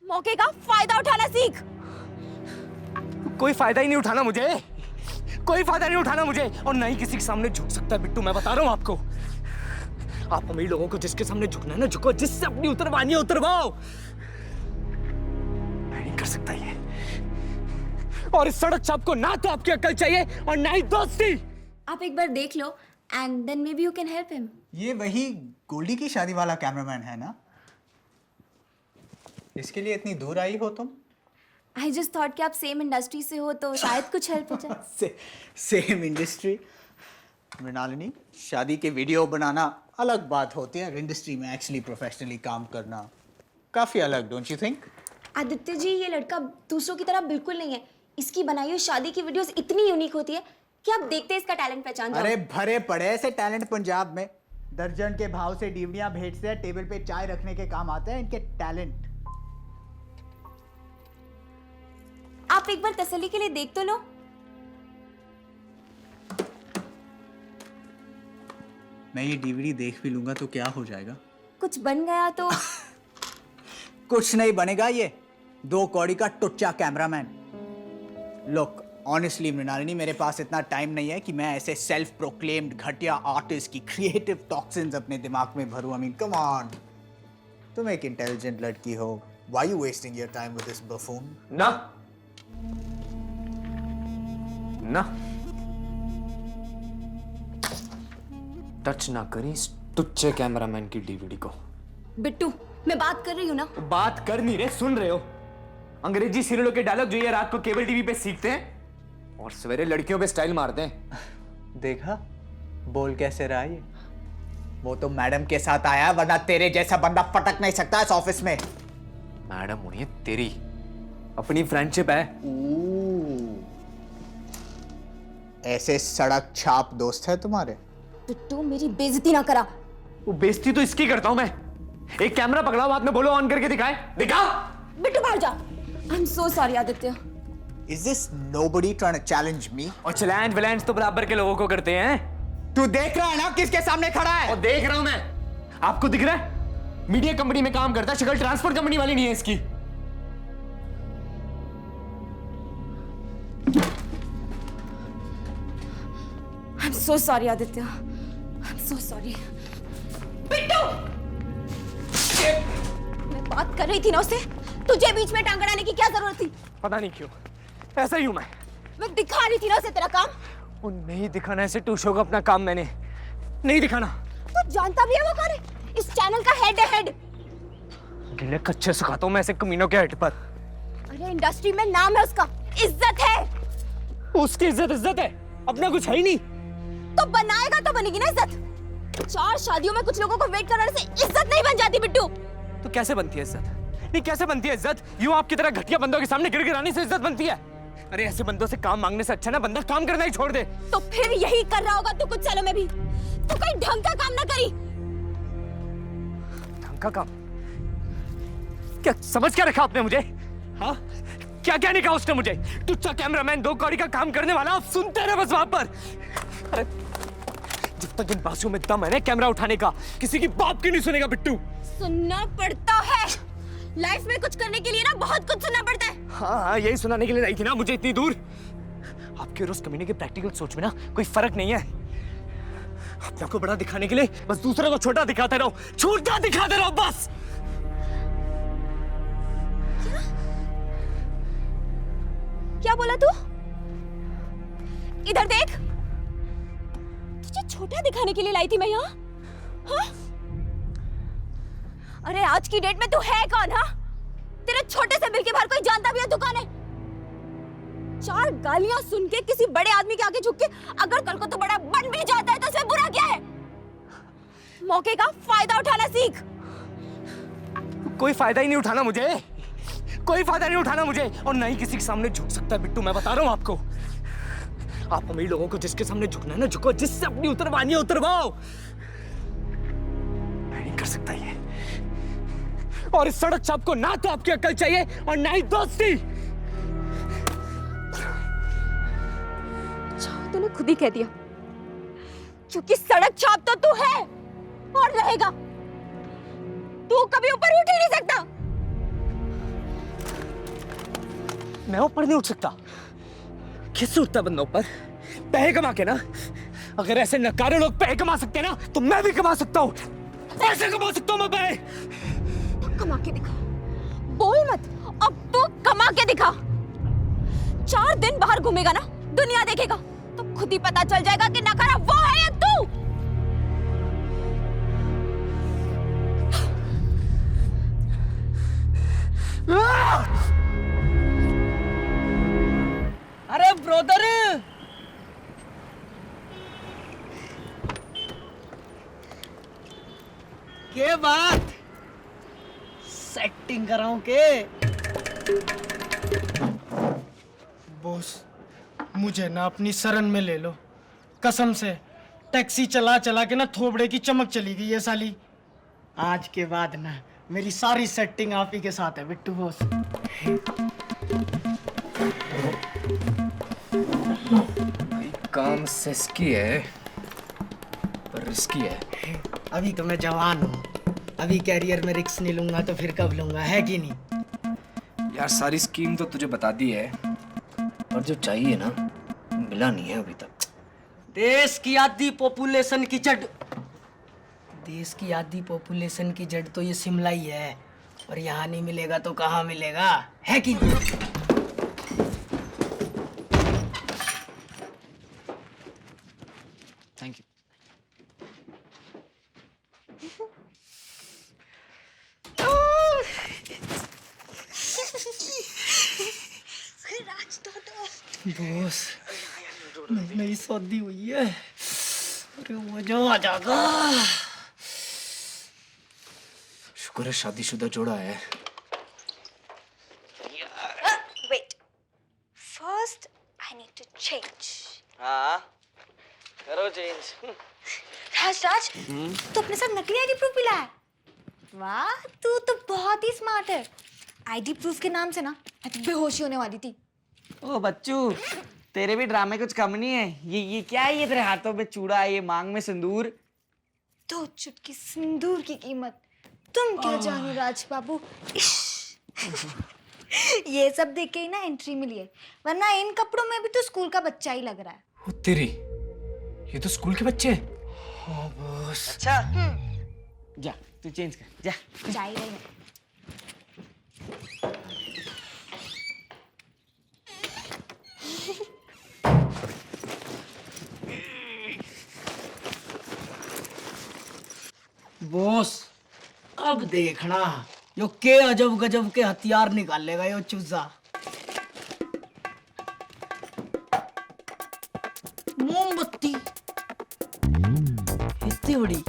मौके का फायदा उठाना सीख। कोई फायदा ही नहीं उठाना मुझे, कोई फायदा नहीं उठाना मुझे, और ना ही किसी के सामने झुक सकता है बिट्टू। मैं बता रहा हूँ आपको, आप अमीर लोगों को जिसके सामने झुकना है ना झुको, जिससे अपनी उतरवानी है उतरवाओ। मैं नहीं कर सकता ये, और इस सड़क छाप को ना तो आपकी अक्ल चाहिए और ना ही दोस्ती। आप एक बार देख लो and then maybe you can help him. ये वही गोल्डी की शादी वाला कैमरामैन है ना? इसके लिए इतनी दूर आई हो तुम? आई जस्ट थॉट कि आप सेम इंडस्ट्री से हो तो शायद कुछ हेल्प हो जाए। Same industry? मृणालिनी, शादी के वीडियो बनाना अलग बात होती है, इंडस्ट्री में एक्चुअली प्रोफेशनली काम करना काफी अलग, don't you think? Aditya ji, ये लड़का दूसरों की तरह बिल्कुल नहीं है। इसकी बनाई हुई शादी की वीडियोस इतनी यूनिक होती है कि आप देखते हैं इसका टैलेंट पहचान जाओ। अरे भरे पड़े ऐसे टैलेंट पंजाब में, दर्जन के भाव से डीवडियां भेजते हैं, टेबल पे चाय रखने के काम आते हैं इनके टैलेंट। आप एक बार तसल्ली के लिए देख तो लो। मैं ये डीवीडी देख भी लूंगा तो क्या हो जाएगा? कुछ बन गया तो? कुछ नहीं बनेगा, ये 2 कौड़ी का टुच्चा कैमरामैन। लुक ऑनेस्टली मृणालिनी, मेरे पास इतना टाइम नहीं है कि मैं ऐसे सेल्फ प्रोक्लेम्ड घटिया आर्टिस्ट की क्रिएटिव टॉक्सिन्स अपने दिमाग में भरूं। आई मीन कम ऑन, तुम एक इंटेलिजेंट लड़की हो, why you wasting your time with this buffoon? ना ना, टच ना करी इस टुच्चे कैमरामैन की डीवीडी को। बिट्टू, मैं बात कर रही हूँ ना। बात कर नहीं रहे, सुन रहे हो? अंग्रेजी सीरियलों के डायलॉग जो ये रात को केबल टीवी पे सीखते हैं और सवेरे लड़कियों पे स्टाइल मारते हैं। देखा बोल कैसे रहा ये? वो तो मैडम के साथ आया, वरना तेरे जैसा बंदा पटक नहीं सकता इस ऑफिस में। मैडम होनी है तेरी, अपनी फ्रेंडशिप है। ऐसे सड़क छाप दोस्त है तुम्हारे? बिट्टू, मेरी बेइज्जती ना करा। वो बेइज्जती तो इसकी करता हूं मैं। एक कैमरा पकड़ा बाद में बोलो ऑन करके दिखाए, दिखा। बिट्टू बाहर जा। I am so sorry Aditya. Is this nobody trying to challenge me? और चैलेंज वैलेंज तो बराबर के लोगों को करते हैं। तू देख रहा है ना किसके सामने खड़ा है? और देख रहा हूं मैं, आपको दिख रहा है? मीडिया कंपनी में काम करता है, शक्ल ट्रांसपोर्ट कंपनी वाली नहीं है इसकी। I am so sorry Aditya, I am so sorry. Bittu, मैं बात कर रही थी ना उससे, तुझे बीच में टांग अड़ाने की क्या जरूरत थी? पता नहीं क्यों ऐसा ही हूं मैं दिखा रही थी ना उसे तेरा काम। वो नहीं दिखाना ऐसे टू शो का अपना काम, मैंने नहीं दिखाना। तू जानता भी है वो कौन है? इस चैनल का हेड है, हेड। गिले कच्चे सुखाता हूं मैं ऐसे कमीनों के हेड पर। अरे इंडस्ट्री में नाम है उसका, इज्जत है। उसकी इज्जत है, अपना कुछ है ही नहीं। तो बनाएगा तो बनेगी ना इज्जत। 4 शादियों में कुछ लोगों को वेट कराने से इज्जत नहीं बन जाती बिट्टू। तो कैसे बनती है इज्जत? नहीं कैसे बनती है इज्जत? यूं आपकी तरह घटिया बंदों के सामने गिड़गिड़ाने से इज्जत बनती है? अरे ऐसे बंदों से काम मांगने से अच्छा ना बंदा काम करना ही छोड़ दे। तो फिर यही कर रहा होगा तू कुछ सालों में भी। तू कोई ढंग का काम ना करी। ढंग का काम? क्या समझ क्या रखा आपने मुझे? हाँ, क्या क्या नहीं कहा उसने मुझे? टुच्चा कैमरामैन, 2 कौड़ी का काम करने वाला। आप सुनते रहे बस वहां पर। अरे जब तक इन बासुओं में दम है ना कैमरा उठाने का, किसी की बाप की नहीं सुनेगा बिट्टू। सुनना पड़ता है। लाइफ में कुछ करने के लिए ना बहुत कुछ सुनना पड़ता है। हाँ, यही सुनाने के लिए आई थी ना मुझे इतनी दूर। आपके और उस कमीने के प्रैक्टिकल सोच में ना कोई फर्क नहीं है। अपने को बड़ा दिखाने के लिए बस दूसरे को छोटा दिखाते रहो, छोटा दिखाते रहो बस। क्या बोला तू? इधर देख, तुझे छोटा दिखाने के लिए लाई थी मैं यहाँ। हाँ? अरे आज की डेट में तू है कौन? हाँ, तेरे छोटे से बिल के बाहर कोई जानता भी है तू कौन है? 4 गालियां सुन के किसी बड़े आदमी के आगे झुक के अगर कल को तो बड़ा बन भी जाता है तो इसमें बुरा क्या है? मौके का फायदा उठाना सीख। कोई फायदा ही नहीं उठाना मुझे, कोई फायदा नहीं उठाना मुझे, और ना ही किसी के सामने झुक सकता है बिट्टू। मैं बता रहा हूं आपको, आप अमीर लोगों को जिसके सामने झुकना है ना झुको, जिससे अपनी उतरवानी है उतरवाओ। मैं नहीं कर सकता ये, और इस सड़क छाप को ना तो आपकी अक्ल चाहिए और ना ही दोस्ती। तूने खुद ही कह दिया, क्योंकि सड़क छाप तो तू है और रहेगा। तू कभी ऊपर उठ ही नहीं सकता। मैं ऊपर नहीं उठ सकता। किससे उठता बंदा ऊपर? पैसे कमा के ना। अगर ऐसे नकारे लोग पैसे कमा सकते हैं ना, तो मैं भी कमा सकता हूँ। ऐसे कमा सकता हूँ मैं पैसे। कमा के दिखा। बोल मत, अब तो कमा के दिखा। 4 दिन बाहर घूमेगा ना, दुनिया देखेगा, तो खुद ही पता चल जाएगा कि नकारा वो है या तू। अरे ब्रोदर, के बात सेटिंग कराऊं के? बॉस, मुझे ना अपनी शरण में ले लो, कसम से। टैक्सी चला चला के ना थोबड़े की चमक चली गई है साली। आज के बाद ना मेरी सारी सेटिंग आप ही के साथ है बिट्टू बॉस। काम सेस्की है पर रिस्की है। अभी तो मैं जवान हूँ, अभी कैरियर में रिस्क नहीं लूंगा तो फिर कब लूंगा, है कि नहीं? यार सारी स्कीम तो तुझे बता दी है, और जो चाहिए ना मिला नहीं है अभी तक। देश की आधी पॉपुलेशन की जड़, देश की आधी पॉपुलेशन की जड़ तो ये शिमला ही है, और यहाँ नहीं मिलेगा तो कहाँ मिलेगा, है कि नहीं? Thank you. बॉस, नई शादी हुई है, अरे मजा आ जाएगा। शुक्र है शादीशुदा जोड़ा है। Wait. First, I need to change. हाँ करो चेंज। राज, तू अपने साथ नकली आईडी प्रूफ भी लाया है? वाह, तू तो बहुत ही स्मार्ट है। आईडी प्रूफ के नाम से ना मैं तो बेहोशी होने वाली थी। ओ बच्चू, तेरे भी ड्रामे कुछ कम नहीं है। ये क्या है? ये तेरे हाथों में चूड़ा, ये मांग में सिंदूर। 2 चुटकी सिंदूर की कीमत तुम क्या जानो राज बाबू। इश। ये सब देख के ही ना एंट्री मिली है, वरना इन कपड़ों में भी तो स्कूल का बच्चा ही लग रहा है। ओ तेरी, ये तो स्कूल के बच्चे हैं। हाँ बॉस। अच्छा जा तू चेंज कर जा। जा ही रही है। बॉस, अब देखना यो के अजब गजब के हथियार निकालेगा यो चूजा। मोमबत्ती इतनी बड़ी,